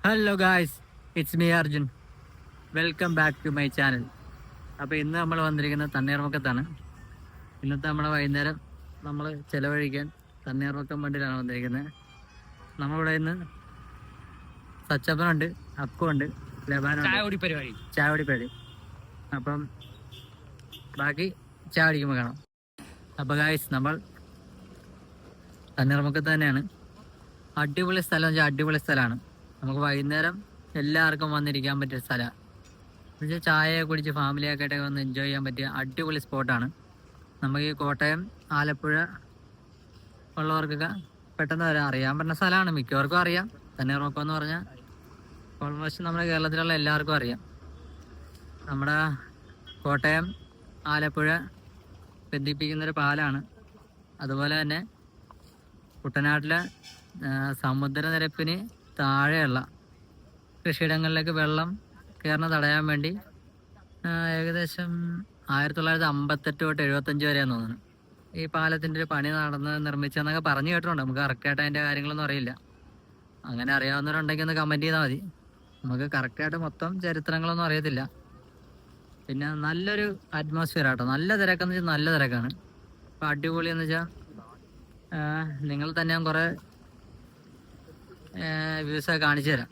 Hello guys, it's me Arjun. Welcome back to my channel. അപ്പോൾ ഇന്ന് നമ്മൾ വന്നിരിക്കുന്നത് തണ്ണീർമുക്കത്താണ്. ഇന്നത്തെ നമ്മുടെ വൈകുന്നേരം നമ്മൾ ചിലവഴിക്കാൻ തണ്ണീർമുക്കം വണ്ടിയിലാണ് വന്നിരിക്കുന്നത്. നമ്മളിവിടെ ഇന്ന് സച്ചപ്പനുണ്ട്, അപ്പുണ്ട്, ലബാനുണ്ട്, ചായ കുടി പരിപാടി. അപ്പം ബാക്കി ചായ കുടിക്കുമ്പോൾ കാണാം. അപ്പോൾ ഗായ്സ്, നമ്മൾ തണ്ണീർമുക്കത്ത് തന്നെയാണ്. അടിപൊളി സ്ഥലം വെച്ചാൽ അടിപൊളി സ്ഥലമാണ്. നമുക്ക് വൈകുന്നേരം എല്ലാവർക്കും വന്നിരിക്കാൻ പറ്റിയ സ്ഥലമാണ്. എന്നുവെച്ചാൽ ചായയെ കുടിച്ച് ഫാമിലിയൊക്കെ ആയിട്ടൊക്കെ വന്ന് എൻജോയ് ചെയ്യാൻ പറ്റിയ അടിപൊളി സ്പോട്ടാണ്. നമുക്ക് ഈ കോട്ടയം, ആലപ്പുഴ ഉള്ളവർക്കൊക്കെ പെട്ടെന്ന് വരാൻ അറിയാൻ പറ്റുന്ന സ്ഥലമാണ്. മിക്കവർക്കും അറിയാം. തണ്ണീർമുക്കം എന്ന് പറഞ്ഞാൽ ഓൾമോസ്റ്റ് നമ്മുടെ കേരളത്തിലുള്ള എല്ലാവർക്കും അറിയാം. നമ്മുടെ കോട്ടയം, ആലപ്പുഴ ബന്ധിപ്പിക്കുന്നൊരു പാലാണ്. അതുപോലെ തന്നെ കുട്ടനാട്ടിലെ സമുദ്രനിരപ്പിന് താഴെയുള്ള കൃഷിയിടങ്ങളിലേക്ക് വെള്ളം കയറുന്ന തടയാൻ വേണ്ടി ഏകദേശം 1958 തൊട്ട് 75 വരെയാന്ന് തോന്നുന്നു ഈ പാലത്തിൻ്റെ ഒരു പണി നിർമ്മിച്ചെന്നൊക്കെ പറഞ്ഞു കേട്ടിട്ടുണ്ട്. നമുക്ക് കറക്റ്റായിട്ട് അതിൻ്റെ കാര്യങ്ങളൊന്നും അറിയില്ല. അങ്ങനെ അറിയാവുന്നവരുണ്ടെങ്കിൽ ഒന്ന് കമൻറ്റ് ചെയ്താൽ മതി. നമുക്ക് കറക്റ്റായിട്ട് മൊത്തം ചരിത്രങ്ങളൊന്നും അറിയത്തില്ല. പിന്നെ നല്ലൊരു അറ്റ്മോസ്ഫിയർ ആട്ടോ. നല്ല തിരക്കെന്ന് വെച്ചാൽ നല്ല തിരക്കാണ്. അപ്പോൾ അടിപൊളി എന്ന് വെച്ചാൽ നിങ്ങൾ തന്നെ ഞാൻ കുറേ വ്യൂസൊക്കെ കാണിച്ചു തരാം.